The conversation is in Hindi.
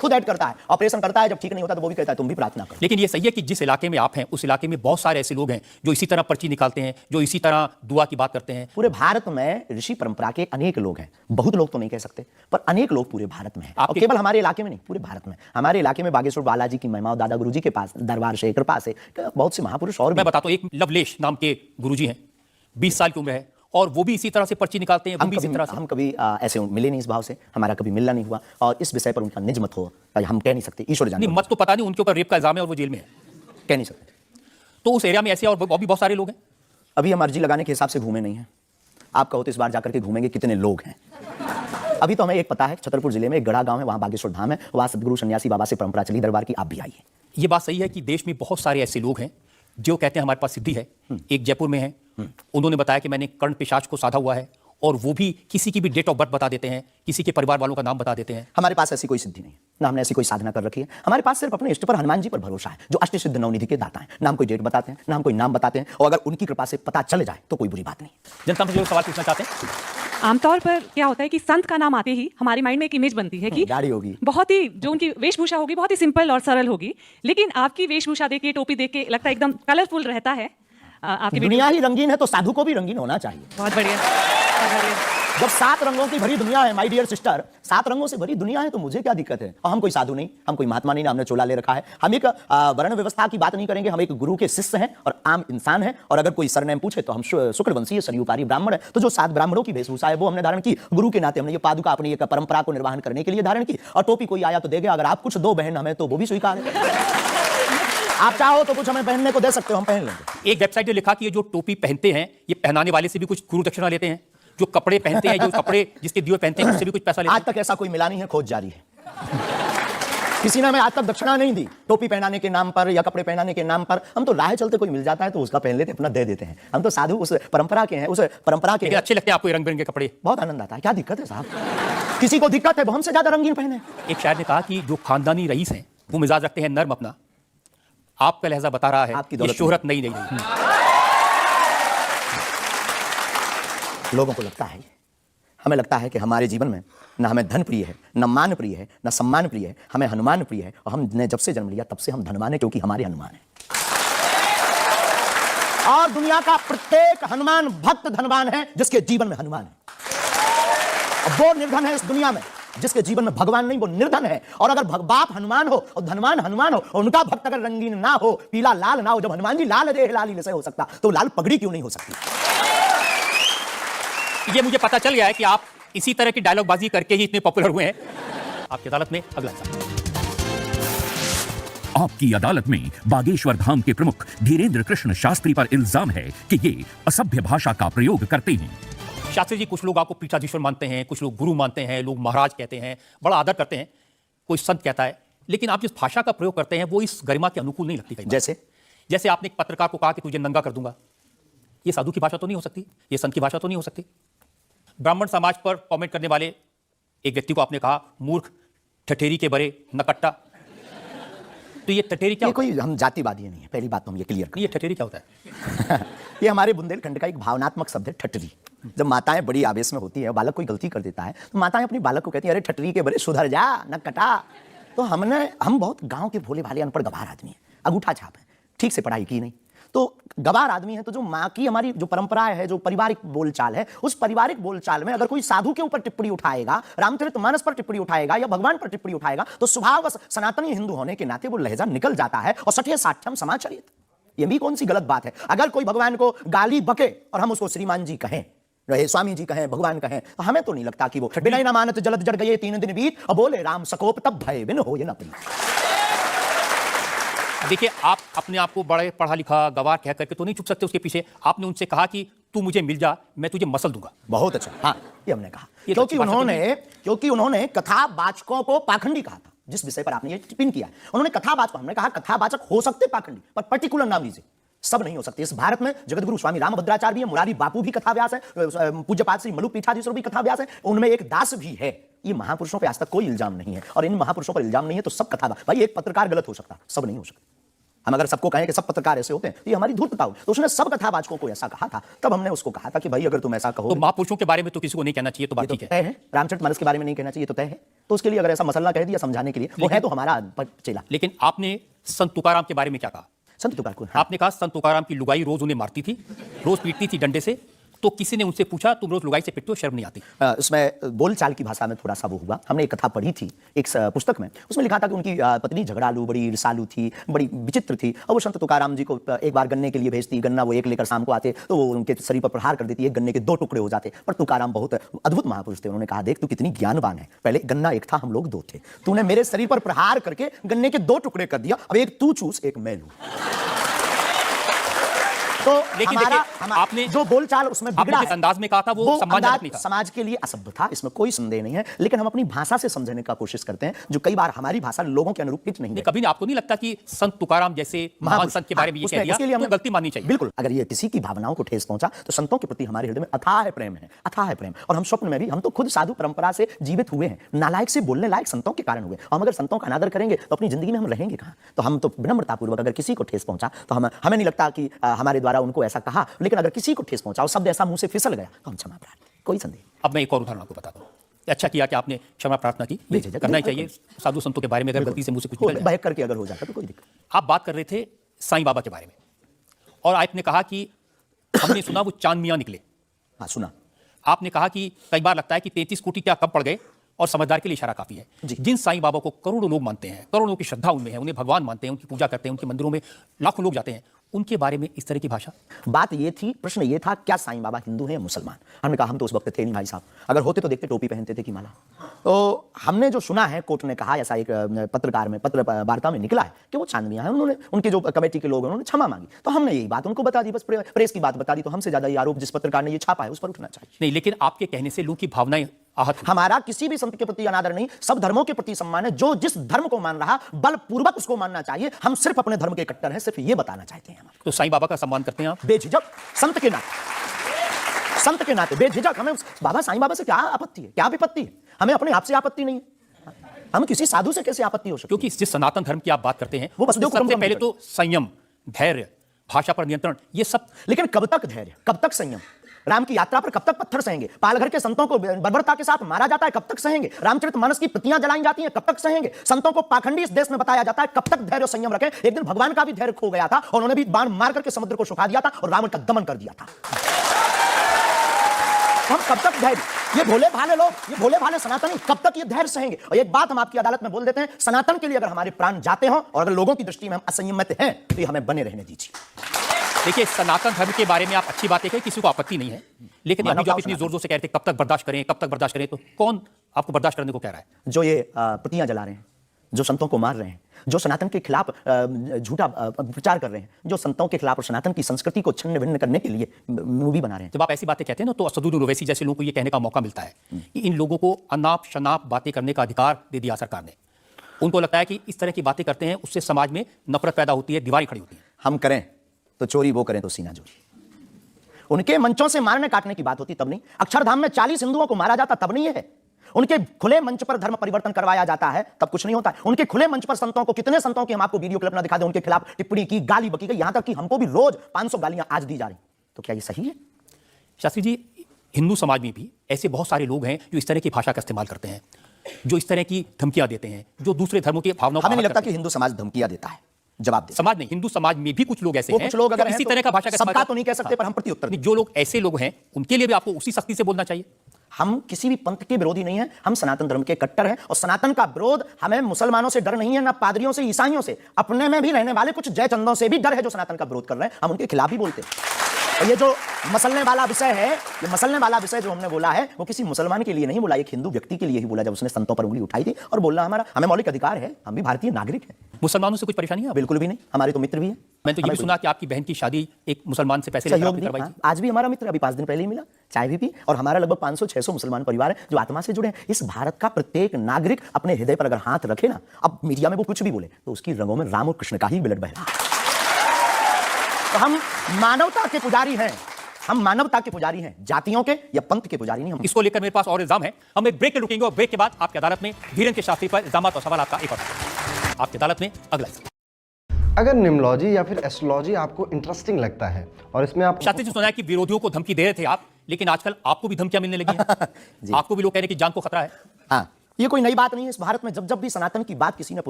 खुद ऐड करता है, ऑपरेशन करता है, जब ठीक नहीं होता तो वो भी कहता है तुम भी प्रार्थना करो। लेकिन ये सही है कि जिस इलाके में आप हैं उस इलाके में बहुत सारे ऐसे लोग हैं जो इसी तरह पर्ची निकालते हैं, जो इसी तरह दुआ की बात करते हैं। पूरे भारत में ऋषि परंपरा के अनेक लोग हैं, बहुत लोग तो नहीं कह सकते पर अनेक लोग पूरे भारत में हैं, और केवल हमारे इलाके में नहीं, पूरे भारत में। हमारे इलाके में बागेश्वर बालाजी की महिमा, दादा गुरुजी के पास दरबार से कृपा से बहुत से महापुरुष और मैं बताता हूं, एक लवलेश नाम के गुरुजी हैं, 20 साल की उम्र है और वो भी इसी तरह से पर्ची निकालते हैं। हम कभी ऐसे मिले नहीं, इस भाव से हमारा कभी मिलना नहीं हुआ, और इस विषय पर उनका निज मत हो हम कह नहीं सकते, ईश्वर जाने। मत तो पता नहीं, उनके ऊपर रेप का इल्जाम है और वो जेल में है, कह नहीं सकते। तो उस एरिया में ऐसे और भी बहुत सारे लोग हैं। अभी हम अर्जी लगाने के हिसाब से घूमे नहीं हैं, आप कहो तो इस बार जाकर के घूमेंगे कितने लोग हैं। अभी तो हमें एक पता है, छतरपुर जिले में एक गढ़ा गांव है, वहां बागेश्वर धाम है, वहां सदगुरु सन्यासी बाबा से परंपरा चली दरबार की, आप भी आइए। ये बात सही है कि देश में बहुत सारे ऐसे लोग हैं जो कहते हैं हमारे पास सिद्धि है। एक जयपुर में है, उन्होंने बताया कि मैंने कर्ण पिशाच को साधा हुआ है, और वो भी किसी की भी डेट ऑफ बर्थ बता देते हैं, किसी के परिवार वालों का नाम बता देते हैं। हमारे पास ऐसी कोई सिद्धि नहीं है, ना हमने ऐसी कोई साधना कर रखी है। हमारे पास सिर्फ अपने इष्ट पर हनुमान जी पर भरोसा है, जो अष्ट सिद्ध नवनिधि के दाता हैं। ना हम कोई डेट बताते हैं, ना हम कोई नाम बताते हैं, और अगर उनकी कृपा से पता चल जाए तो कोई बुरी बात नहीं। जनता से जो सवाल पूछना चाहते हैं, आमतौर पर क्या होता है कि संत का नाम आते ही हमारे माइंड में एक इमेज बनती है कि गाड़ी होगी, बहुत ही जो उनकी वेशभूषा होगी बहुत ही सिंपल और सरल होगी, लेकिन आपकी वेशभूषा देख के, टोपी देख के लगता है एकदम कलरफुल रहता है। आपकी दुनिया ही रंगीन है तो साधु को भी रंगीन होना चाहिए। बहुत बढ़िया, बहुत बढ़िया। जब 7 रंगों की भरी दुनिया है माय डियर सिस्टर, 7 रंगों से भरी दुनिया है तो मुझे क्या दिक्कत है। और हम कोई साधु नहीं, हम कोई महात्मा नहीं, हमने चोला ले रखा है। हम एक वर्ण व्यवस्था की बात नहीं करेंगे, हम एक गुरु के शिष्य हैं और आम इंसान हैं। और अगर कोई सरनेम पूछे तो हम शुक्लवंशीय सरयुपारी ब्राह्मण है। तो जो 7 ब्राह्मणों की वेशभूषा है वो हमने धारण की, गुरु के नाते हमने ये पादुका अपनी एक परंपरा को निर्वहन करने के लिए धारण की। और टोपी कोई आया तो दे गया, अगर आप कुछ दो बहन हमें तो वो भी स्वीकार है। आप चाहो तो कुछ हमें पहनने को दे सकते हो, हम पहन लेंगे। एक वेबसाइट ने लिखा कि ये जो टोपी पहनते हैं ये पहनाने वाले से भी कुछ गुरु दक्षिणा लेते हैं, जो कपड़े पहनते हैं, जो कपड़े जिसके दिए पहनते हैं उससे भी कुछ पैसा लेते हैं। आज तक ऐसा कोई मिला नहीं है, खोज जारी है। किसी ने हमें आज तक दक्षिणा नहीं दी टोपी पहनाने के नाम पर या कपड़े पहनाने के नाम पर। हम तो राह चलते कोई मिल जाता है तो उसका पहन लेते, अपना दे देते हैं। हम तो साधु उस परंपरा के हैं, उस परंपरा के। अच्छे लगते हैं आपको रंग बिरंगे कपड़े, बहुत आनंद आता है। क्या दिक्कत है साहब, किसी को दिक्कत है वो हमसे ज्यादा रंगीन पहने। एक शायर ने कहा कि जो खानदानी रईस हैं वो मिजाज रखते हैं नर्म अपना, आपका लहजा बता रहा है आपकी ये शोहरत नहीं नहीं। लोगों को लगता है, हमें लगता है कि हमारे जीवन में न हमें धन प्रिय है, न मान प्रिय है, न सम्मान प्रिय है, हमें हनुमान प्रिय है। और हमने जब से जन्म लिया तब से हम धनवान है, क्योंकि हमारे हनुमान है। और दुनिया का प्रत्येक हनुमान भक्त धनवान है जिसके जीवन में हनुमान है। वो निर्धन है इस दुनिया में जिसके जीवन में भगवान नहीं, वो निर्धन है। और अगर बाप हनुमान हो और धनवान हनुमान हो और उनका भक्त अगर रंगीन ना हो, पीला लाल ना हो, जब हनुमान जी लाल देह लाली से हो सकता तो लाल पगड़ी क्यों नहीं हो सकती। ये मुझे पता चल गया है कि आप इसी तरह की डायलॉगबाजी करके ही इतने पॉपुलर हुए हैं। आपकी अदालत में अगला सवाल। आपकी अदालत में बागेश्वर धाम के प्रमुख धीरेन्द्र कृष्ण शास्त्री पर इल्जाम है कि ये असभ्य भाषा का प्रयोग करते हैं। शास्त्री जी, कुछ लोग आपको पीठाधीश्वर मानते हैं, कुछ लोग गुरु मानते हैं, लोग महाराज कहते हैं, बड़ा आदर करते हैं, कोई संत कहता है, लेकिन आप जिस भाषा का प्रयोग करते हैं वो इस गरिमा के अनुकूल नहीं लगती। जैसे आपने एक पत्रकार को कहा कि तुझे नंगा कर दूंगा, ये साधु की भाषा तो नहीं हो सकती, ये संत की भाषा तो नहीं हो सकती। ब्राह्मण समाज पर कमेंट करने वाले एक व्यक्ति को आपने कहा मूर्ख, ठठेरी के बरे, नकट्टा। तो ये ठठेरी क्या? ये कोई हम जातिवादी नहीं है, पहली बात तो हम ये क्लियर करें। ये ठठेरी क्या होता है? ये हमारे बुंदेलखंड का एक भावनात्मक शब्द है, ठठरी। जब माताएं बड़ी आवेश में होती है, बालक कोई गलती कर देता है तो माताएं अपनी बालक को कहती है, अरे ठठरी के बरे सुधर जा, नकटा। तो हम बहुत गांव के भोले भाले अनपढ़ गवार आदमी हैं, अंगूठा छाप है, ठीक से पढ़ाई की नहीं, तो गवार आदमी है। तो जो माँ की हमारी जो परंपरा है, जो पारिवारिक बोलचाल है, उस पारिवारिक बोलचाल में अगर कोई साधु के ऊपर टिप्पणी उठाएगा, रामचरितमानस पर टिप्पणी उठाएगा या भगवान पर टिप्पणी उठाएगा, तो स्वभाव सनातनी हिंदू होने के नाते वो लहजा निकल जाता है। और सठे साठ्यम समाचरित, ये भी कौन सी गलत बात है। अगर कोई भगवान को गाली बके और हम उसको श्रीमान जी कहें, स्वामी जी कहें, भगवान कहें, तो हमें तो नहीं लगता कि वो बिना न मानत जलद जड़ गए 3 दिन बीत, और बोले राम सकोप तब भय बिन हो ये न प्रीत। देखिए, आप अपने आप को बड़े पढ़ा लिखा गवार कह करके तो नहीं चुप सकते उसके पीछे। आपने उनसे कहा कि तू मुझे मिल जा, मैं तुझे मसल दूंगा। बहुत अच्छा, हाँ ये हमने कहा, क्योंकि उन्होंने कथावाचकों को पाखंडी कहा था, जिस विषय पर आपने ये टिप्पणी किया। उन्होंने कथावाचक, हमने कहा कथावाचक हो सकते पाखंडी, पर पर्टिकुलर नाम लीजिए, सब नहीं हो सकते। इस भारत में जगतगुरु स्वामी रामभद्राचार्य भी है, मुरारी बापू भी कथाव्यास है, पूज्यपाद श्री मलुक पीठाधीश्वर भी कथाव्यास है, उनमें एक दास भी है। ये महापुरुषों पे आज तक कोई इल्जाम नहीं है, और इन महापुरुषों पर इल्जाम नहीं है तो सब कथाव्यास। भाई एक पत्रकार गलत हो सकता, सब नहीं हो सकता। हम अगर सबको कहें कि सब पत्रकार ऐसे होते हैं तो ये हमारी धूर्तता हो। तो उसने सब कथावाचकों को ऐसा कहा था, तब हमने उसको कहा था कि भाई अगर तुम ऐसा कहो तो महापुरुषों के बारे में तो किसी को नहीं कहना चाहिए, तो बात ठीक है। तय है, रामचरितमानस के बारे में नहीं कहना चाहिए तो तय है। तो उसके लिए अगर ऐसा मसला कह दिया समझाने के लिए, वो है तो हमारा चेला। लेकिन आपने संत तुकाराम के बारे में क्या कहा? संत तुकार को, हाँ। आपने कहा संत तुकाराम की लुगाई रोज उन्हें मारती थी, रोज पीटती थी डंडे से। तो किसी ने उनसे पूछा तुम रोज लुगाई से पिटते हो, शर्म नहीं आती? उसमें बोलचाल की भाषा में थोड़ा सा वो हुआ। हमने एक कथा पढ़ी थी एक पुस्तक में, उसमें लिखा था कि उनकी पत्नी झगड़ालू, बड़ी ईर्षालु थी, बड़ी विचित्र थी, और वो संत तुकाराम जी को एक बार गन्ने के लिए भेजती, गन्ना वो एक लेकर शाम को आते तो वो उनके शरीर पर प्रहार कर देती, एक गन्ने के 2 टुकड़े हो जाते। पर तुकाराम बहुत अद्भुत महापुरुष थे, उन्होंने कहा देख तू कितनी ज्ञानवान है, पहले गन्ना एक था हम लोग 2 थे, तूने मेरे शरीर पर प्रहार करके गन्ने के 2 टुकड़े कर दिया, अब एक तू चूस एक मैं लूं। तो लेकिन आपने जो बोलचाल उसमें बिगड़ा है, अंदाज में कहा था वो सम्मानजनक नहीं था, समाज के लिए असभ्य था, इसमें कोई संदेह नहीं है। लेकिन हम अपनी भाषा से समझने का कोशिश करते हैं, जो कई बार हमारी भाषा लोगों के अनुरूप नहीं है। कभी आपको नहीं लगता कि संत तुकाराम जैसे महान संत के बारे में ये कह दिया तो गलती माननी चाहिए? बिल्कुल, अगर ये किसी की भावनाओं को ठेस पहुंचा तो संतों के प्रति हमारे हृदय में अथाह प्रेम है, अथाह प्रेम। और हम स्वप्न में भी, हम तो खुद साधु परंपरा से जीवित हुए हैं, नालायक से बोलने लायक संतों के कारण हुए। हम अगर संतों का अनादर करेंगे तो अपनी जिंदगी में हम रहेंगे कहां? तो हम तो विनम्रतापूर्वक, अगर किसी को ठेस पहुंचा तो हमें नहीं लगता कि हमारे द्वारा उनको ऐसा कहा, लेकिन अगर किसी को ठेस पहुंचा और शब्द ऐसा मुंह से फिसल गया तो हम क्षमा प्रार्थना, कोई संदेह। अब मैं एक और उदाहरण आपको बताता हूं। अच्छा किया कि आपने क्षमा प्रार्थना की, करना ही चाहिए साधु संतों के बारे में, अगर गलती से मुझसे कुछ निकल जाए करके अगर हो जाता तो कोई दिक्कत। आप बात कर रहे थे साईं बाबा के बारे में, और आपने कहा कि हमने सुना वो चांद मियां निकले। हाँ, सुना। आपने कहा कि कई बार लगता है कि 33 कोटि क्या कब पड़ गए, और समझदार के लिए इशारा काफी है। जिन साईं बाबा को करोड़ों लोग मानते हैं, करोड़ों की श्रद्धा उनमें है, उन्हें भगवान मानते हैं, उनकी पूजा करते हैं, उनके मंदिरों में लाखों लोग जाते हैं, उनके बारे में इस तरह की भाषा? बात ये थी, प्रश्न ये था क्या साईं बाबा हिंदू हैं या मुसलमान? हमने कहा हम तो उस वक्त थे नहीं भाई साहब, अगर होते तो देखते टोपी पहनते थे कि माला। तो हमने जो सुना है, कोर्ट ने कहा, ऐसा एक पत्र वार्ता में निकला है कि वो चांद मियां हैं, उन्होंने, उनके जो कमेटी के लोग हैं उन्होंने क्षमा मांगी। तो हमने यही बात उनको बता दी, बस प्रेस की बात बता दी। तो हमसे ज्यादा ये आरोप जिस पत्रकार ने ये छापा है उस पर उठना चाहिए। नहीं, लेकिन आपके कहने से लोगों की भावनाएं आहत। हमारा किसी भी संत के प्रति अनादर नहीं, सब धर्मों के प्रति सम्मान है। जो जिस धर्म को मान रहा बलपूर्वक उसको मानना चाहिए। हम सिर्फ अपने धर्म के कट्टर हैं, सिर्फ ये बताना चाहते हैं। तो साईं बाबा का सम्मान करते हैं आप? बेझिझक, संत के नाते बेझिझक। हमें बाबा साईं बाबा से क्या आपत्ति है, क्या विपत्ति है? हमें अपने आप से आपत्ति नहीं है, हम किसी साधु से कैसे आपत्ति हो सकती? क्योंकि जिस सनातन धर्म की आप बात करते हैं वो सबसे पहले तो संयम, धैर्य, भाषा पर नियंत्रण, ये सब। लेकिन कब तक धैर्य, कब तक संयम? राम की यात्रा पर कब तक पत्थर सहेंगे? पालघर के संतों को बर्बरता के साथ मारा जाता है, कब तक सहेंगे? रामचरितमानस की प्रतियां जलाई जाती हैं, कब तक सहेंगे? संतों को पाखंडी इस देश में बताया जाता है, कब तक धैर्य और संयम रखें? एक दिन भगवान का भी धैर्य खो गया था और उन्होंने भी बाण मार करके समुद्र को सुखा दिया था और रावण का दमन कर दिया था। हम कब तक धैर्य? ये भोले भाले लोग, ये भोले भाले सनातनी कब तक ये धैर्य सहेंगे? और एक बात हम आपकी अदालत में बोल देते हैं, सनातन के लिए अगर हमारे प्राण जाते हो और अगर लोगों की दृष्टि में हम असंयमित हैं तो ये हमें बने रहने दीजिए। देखिए, सनातन धर्म के बारे में आप अच्छी बातें कहें, किसी को आपत्ति नहीं है, लेकिन अभी जो आप इतनी जोर जोर से कहते हैं कब तक बर्दाश्त करें, कब तक बर्दाश्त करें, तो कौन आपको बर्दाश्त करने को कह रहा है? जो ये प्रतियां जला रहे हैं, जो संतों को मार रहे हैं, जो सनातन के खिलाफ झूठा प्रचार कर रहे हैं, जो संतों के खिलाफ और सनातन की संस्कृति को छिन्न भिन्न करने के लिए मूवी बना रहे हैं। जब आप ऐसी बातें कहते हैं ना, तो असदुद्दीन ओवैसी जैसे लोगों को ये कहने का मौका मिलता है कि इन लोगों को अनाप शनाप बातें करने का अधिकार दे दिया सरकार ने। उनको लगता है कि इस तरह की बातें करते हैं उससे समाज में नफरत पैदा होती है, दीवारें खड़ी होती है। हम करें तो चोरी, वो करें तो सीना चोरी। उनके मंचों से मारने काटने की बात होती तब नहीं, अक्षरधाम में 40 हिंदुओं को मारा जाता तब नहीं है, उनके खुले मंच पर धर्म परिवर्तन करवाया जाता है तब कुछ नहीं होता है। उनके खुले मंच पर संतों को, कितने संतों की हम आपको वीडियो क्लिप ना दिखा दें, उनके खिलाफ टिप्पणी की, गाली बकी गई, यहां तक कि हमको भी रोज 500 गालियां आज दी जा रही। तो क्या ये सही है? शास्त्री जी, हिंदू समाज में भी ऐसे बहुत सारे लोग हैं जो इस तरह की भाषा का इस्तेमाल करते हैं, जो इस तरह की धमकियां देते हैं, जो दूसरे धर्मों की भावनाओं को। हमें नहीं लगता कि हिंदू समाज धमकियां देता है, जवाब दे। समाज नहीं, हिंदू समाज में भी कुछ लोग ऐसे हैं, कुछ लोग अगर इसी तरह का भाषा का सबका तो नहीं कह सकते, पर हम प्रत्युत्तर। जो लोग ऐसे लोग हैं उनके लिए भी आपको उसी सख्ती से बोलना चाहिए। हम किसी भी पंथ के विरोधी नहीं हैं, हम सनातन धर्म के कट्टर हैं और सनातन का विरोध हमें मुसलमानों से डर नहीं है, ना पादरियों से, ईसाइयों से, अपने में भी रहने वाले कुछ जयचंदों से भी डर है जो सनातन का विरोध कर रहे हैं, हम उनके खिलाफ ही बोलते हैं। और ये जो मसलने वाला विषय है, ये मसलने वाला विषय जो हमने बोला है वो किसी मुसलमान के लिए नहीं बोला, एक हिंदू व्यक्ति के लिए ही बोला, जब उसने संतों पर उंगली उठाई थी। और बोलना हमें मौलिक अधिकार है, हम भी भारतीय नागरिक हैं। मुसलमानों से कुछ परेशानी है? बिल्कुल भी नहीं, हमारे तो मित्र भी हैं। मैं तो ये भी सुना कि आपकी बहन की शादी एक मुसलमान से पैसे सहयोग करवाई थी। आज भी हमारा मित्र, अभी 5 दिन पहले ही मिला, चाय भी पी। और हमारा लगभग 500-600 मुसलमान परिवार है जो आत्मा से जुड़े हैं। इस भारत का प्रत्येक नागरिक अपने हृदय पर अगर हाथ रखे ना, अब मीडिया में वो कुछ भी बोले तो उसकी रंगों में राम और कृष्ण का ही ब्लड बह रहा है। तो हम मानवता के पुजारी हैं, हम मानवता के पुजारी हैं, जातियों के या पंथ के पुजारी नहीं। हम इसको लेकर मेरे पास और इल्जाम है, हम एक ब्रेक के रुकेंगे और ब्रेक के बाद आपकी अदालत में धीरेन्द्र के शास्त्री पर इल्जामात और सवाल का एक और आपकी अदालत में अगला। अगर निम्नोलॉजी या फिर एस्ट्रोलॉजी आपको इंटरेस्टिंग लगता है और इसमें आप शास्त्री जी, सुना है कि विरोधियों को धमकी दे रहे थे आप, लेकिन आजकल आपको भी धमकियां मिलने लगी हैं। आपको भी लोग कह रहे हैं कि जान को खतरा है। हाँ, ये कोई नई बात नहीं है। इस भारत में जब जब भी सनातन की बात किसी ने